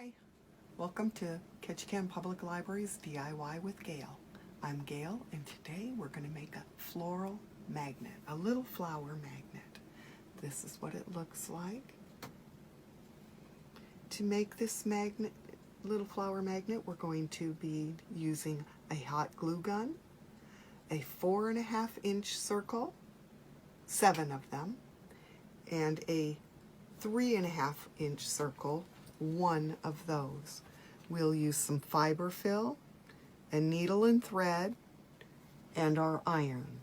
Hi, welcome to Ketchikan Public Library's DIY with Gayle. I'm Gayle, and today we're going to make a floral magnet, a little flower magnet. This is what it looks like. To make this magnet, little flower magnet, we're going to be using a hot glue gun, a 4.5-inch circle, 7 of them, and a 3.5-inch circle, 1 of those. We'll use some fiber fill, a needle and thread, and our iron.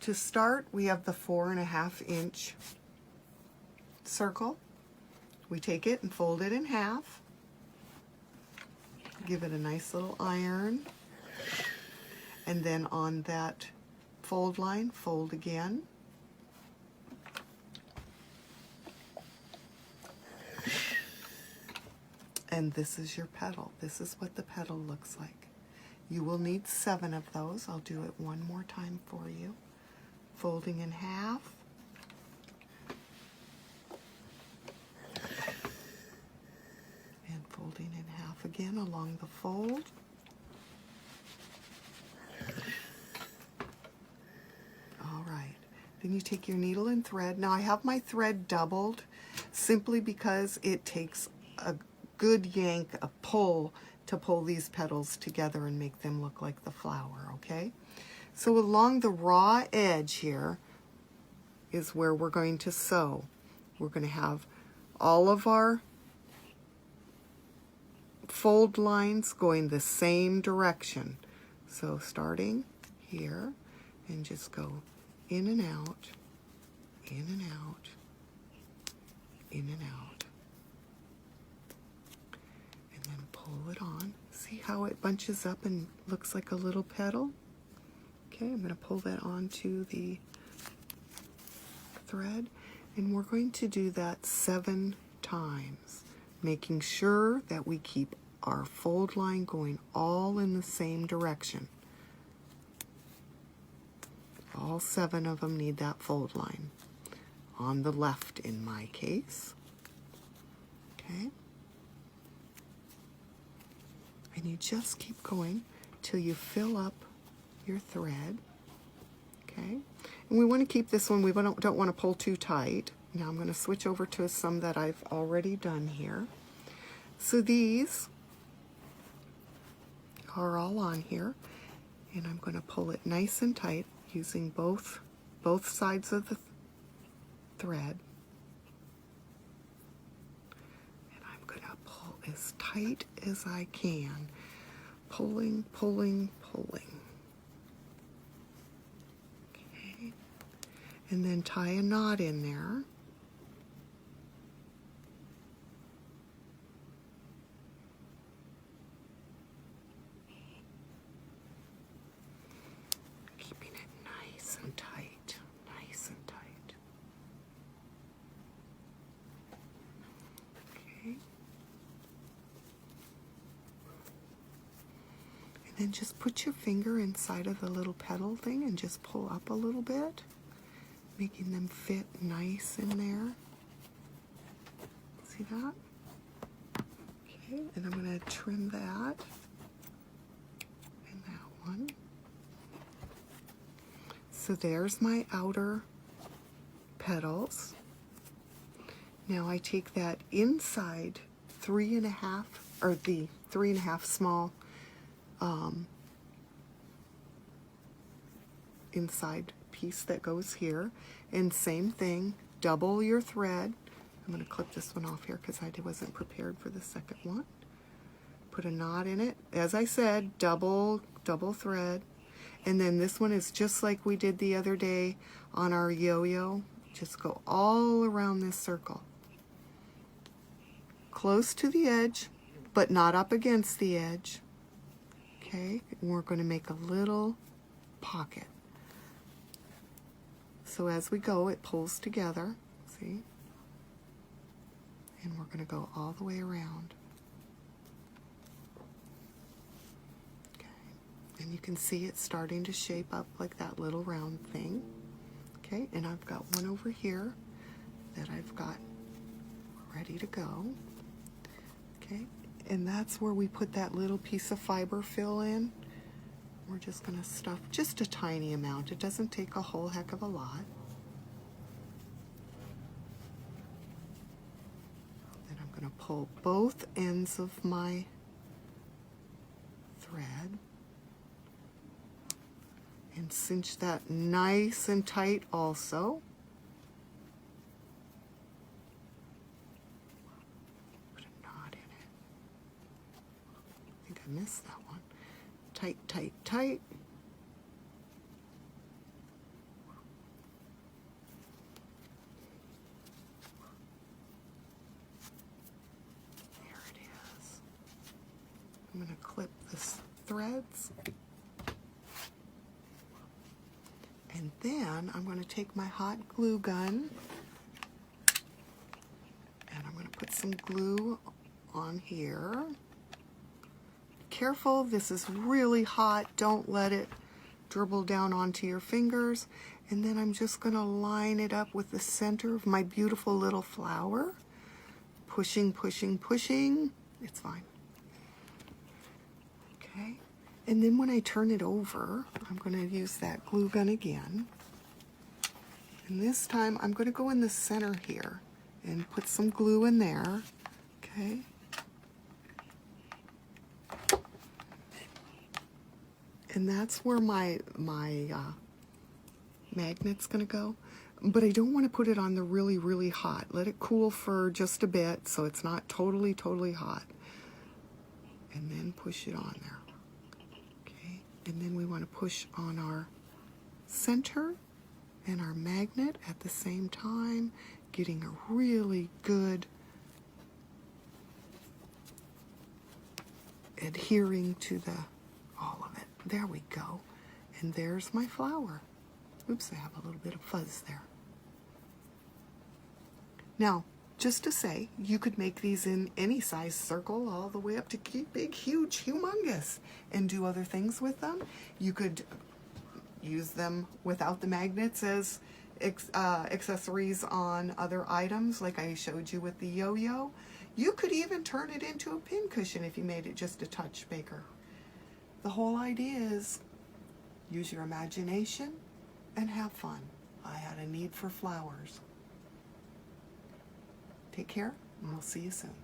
To start, we have the 4.5-inch circle. We take it and fold it in half. Give it a nice little iron. And then on that fold line, fold again. And this is your petal. This is what the petal looks like. You will need 7 of those. I'll do it one more time for you. Folding in half. And folding in half again along the fold. All right. Then you take your needle and thread. Now I have my thread doubled simply because it takes a good yank, a pull, to pull these petals together and make them look like the flower, okay? So along the raw edge here is where we're going to sew. We're going to have all of our fold lines going the same direction. So starting here, and just go in and out, in and out, in and out. Pull it on. See how it bunches up and looks like a little petal? Okay, I'm going to pull that onto the thread, and we're going to do that 7 times, making sure that we keep our fold line going all in the same direction. All 7 of them need that fold line, on the left in my case. Okay. And you just keep going till you fill up your thread, okay? And we want to keep this one, we don't want to pull too tight. Now I'm going to switch over to some that I've already done here. So these are all on here, and I'm going to pull it nice and tight using both sides of the thread. As tight as I can, pulling, pulling, pulling. Okay, and then tie a knot in there. Keeping it nice and tight, nice and tight. Okay. And then just put your finger inside of the little petal thing and just pull up a little bit, making them fit nice in there. See that? Okay, and I'm going to trim that and that one. So there's my outer petals. Now I take that inside 3.5, or the 3.5 small inside piece that goes here, and same thing, double your thread. I'm going to clip this one off here because I wasn't prepared for the second one. Put a knot in it. As I said, double thread. And then this one is just like we did the other day on our yo-yo. Just go all around this circle. Close to the edge, but not up against the edge. Okay, and we're going to make a little pocket. So as we go, it pulls together, see? And we're going to go all the way around. Okay, and you can see it starting to shape up like that little round thing. Okay, and I've got one over here that I've got ready to go. Okay, and that's where we put that little piece of fiber fill in. We're just going to stuff just a tiny amount. It doesn't take a whole heck of a lot. Then I'm going to pull both ends of my thread and cinch that nice and tight also. Put a knot in it. I think I missed that one. Tight, tight, tight. There it is. I'm going to clip the threads. And then I'm going to take my hot glue gun and I'm going to put some glue on here. Careful, this is really hot. Don't let it dribble down onto your fingers. And then I'm just going to line it up with the center of my beautiful little flower. Pushing, pushing, pushing. It's fine. Okay. And then when I turn it over, I'm going to use that glue gun again. And this time I'm going to go in the center here and put some glue in there. Okay. And that's where my magnet's going to go. But I don't want to put it on the really, really hot. Let it cool for just a bit so it's not totally, totally hot. And then push it on there. And then we want to push on our center and our magnet at the same time, getting a really good adhering to all of it. There we go. And there's my flower. Oops, I have a little bit of fuzz there. Now, just to say, you could make these in any size circle all the way up to big, huge, humongous, and do other things with them. You could use them without the magnets as accessories on other items, like I showed you with the yo-yo. You could even turn it into a pin cushion if you made it just a touch bigger. The whole idea is use your imagination and have fun. I had a need for flowers. Take care, and we'll see you soon.